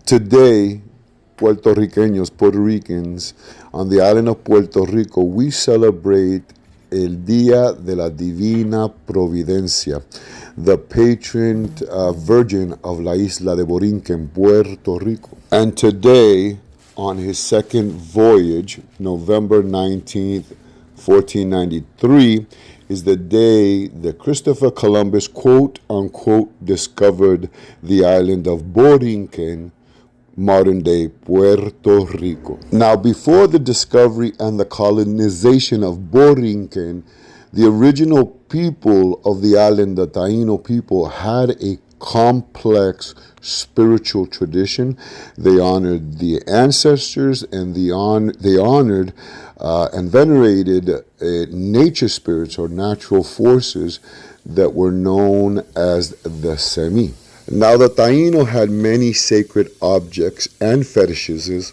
Today, Puerto Ricans, on the island of Puerto Rico, we celebrate el Día de la Divina Providencia, the patron virgin of la isla de Borinquen, Puerto Rico. And today, on his second voyage, November 19th, 1493, is the day that Christopher Columbus, quote unquote, discovered the island of Borinquen, modern-day Puerto Rico. Now, before the discovery and the colonization of Borinquen, the original people of the island, the Taíno people, had a complex spiritual tradition. They honored the ancestors, and they honored and venerated nature spirits or natural forces that were known as the Semi. Now, the Taíno had many sacred objects and fetishes.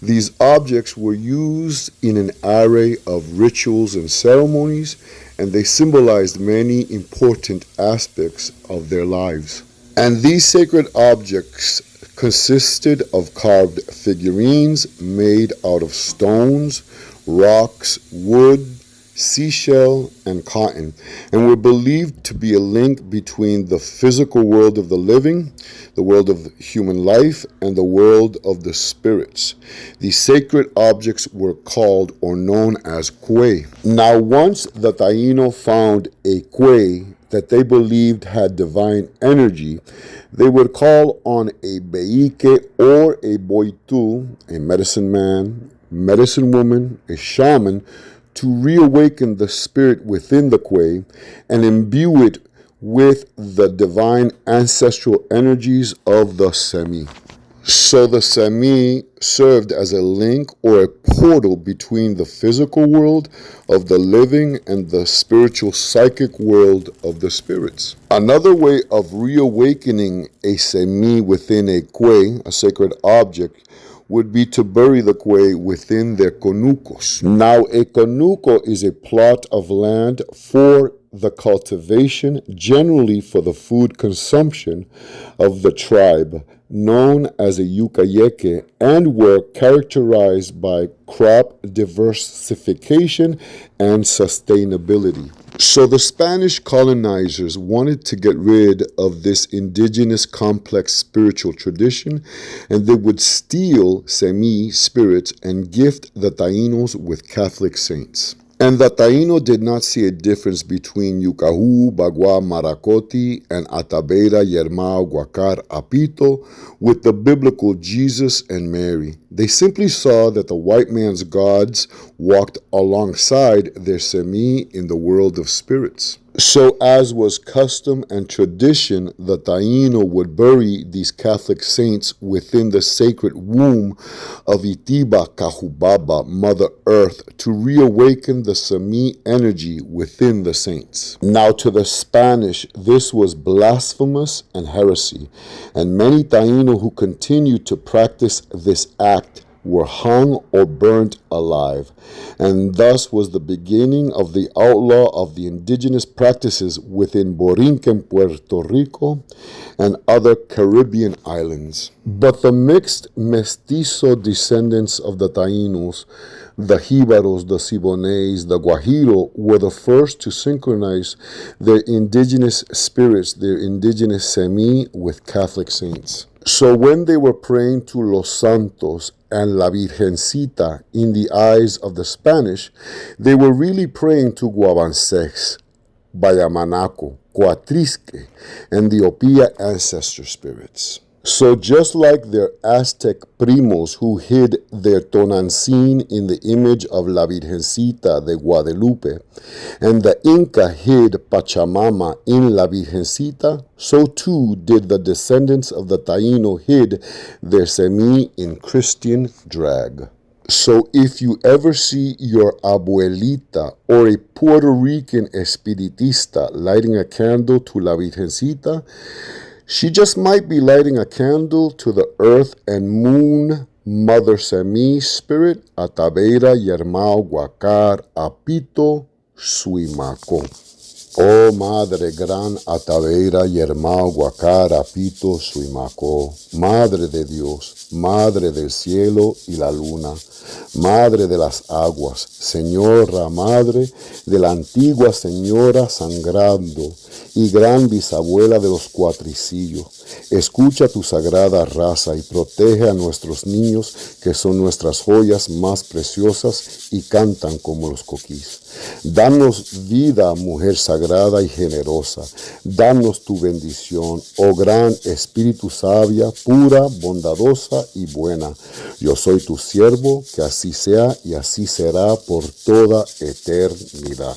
These objects were used in an array of rituals and ceremonies, and they symbolized many important aspects of their lives. And these sacred objects consisted of carved figurines made out of stones, rocks, wood, seashell, and cotton, and were believed to be a link between the physical world of the living, the world of human life, and the world of the spirits. These sacred objects were called or known as Kwe. Now, once the Taíno found a Kwe that they believed had divine energy, they would call on a Beike or a Boitu, a medicine man, medicine woman, a shaman, to reawaken the spirit within the Kwe and imbue it with the divine ancestral energies of the Semi. So the Semi served as a link or a portal between the physical world of the living and the spiritual psychic world of the spirits. Another way of reawakening a Semi within a Kwe, a sacred object, would be to bury the Kwe within their conucos. Now, a conuco is a plot of land for the cultivation, generally for the food consumption of the tribe, known as a yucayeque, and were characterized by crop diversification and sustainability. So the Spanish colonizers wanted to get rid of this indigenous complex spiritual tradition, and they would steal Semi spirits and gift the Taínos with Catholic saints. And the Taíno did not see a difference between Yucahu, Bagua, Maracoti, and Atabeira, Yermao, Guacar, Apito, with the biblical Jesus and Mary. They simply saw that the white man's gods walked alongside their Semi in the world of spirits. So, as was custom and tradition, the Taíno would bury these Catholic saints within the sacred womb of Itiba Kahubaba, Mother Earth, to reawaken the Semi energy within the saints. Now, to the Spanish, this was blasphemous and heresy, and many Taíno who continued to practice this act were hung or burnt alive, and thus was the beginning of the outlaw of the indigenous practices within Borinquen, Puerto Rico, and other Caribbean islands. But the mixed mestizo descendants of the Taínos, the Jíbaros, the Siboneyes, the Guajiro, were the first to synchronize their indigenous spirits, their indigenous Semi, with Catholic saints. So when they were praying to Los Santos and La Virgencita in the eyes of the Spanish, they were really praying to Guabancex, Bayamanaco, Coatrisque, and the Opia ancestor spirits. So just like their Aztec primos who hid their Tonantzin in the image of La Virgencita de Guadalupe, and the Inca hid Pachamama in La Virgencita, so too did the descendants of the Taíno hid their Semi in Christian drag. So if you ever see your abuelita or a Puerto Rican espiritista lighting a candle to La Virgencita, she just might be lighting a candle to the earth and moon Mother Semi spirit, Atabeira, Yermao, Guacar, Apito, Suimaco. Oh Madre gran Ataveira y hermano Guacara Pito Suimacó, Madre de Dios, Madre del cielo y la luna, Madre de las aguas, Señora Madre de la antigua Señora sangrando y gran bisabuela de los cuatricillos, escucha tu sagrada raza y protege a nuestros niños que son nuestras joyas más preciosas y cantan como los coquís. Danos vida, mujer sagrada y generosa. Danos tu bendición, oh gran Espíritu sabia, pura, bondadosa y buena. Yo soy tu siervo, que así sea y así será por toda eternidad.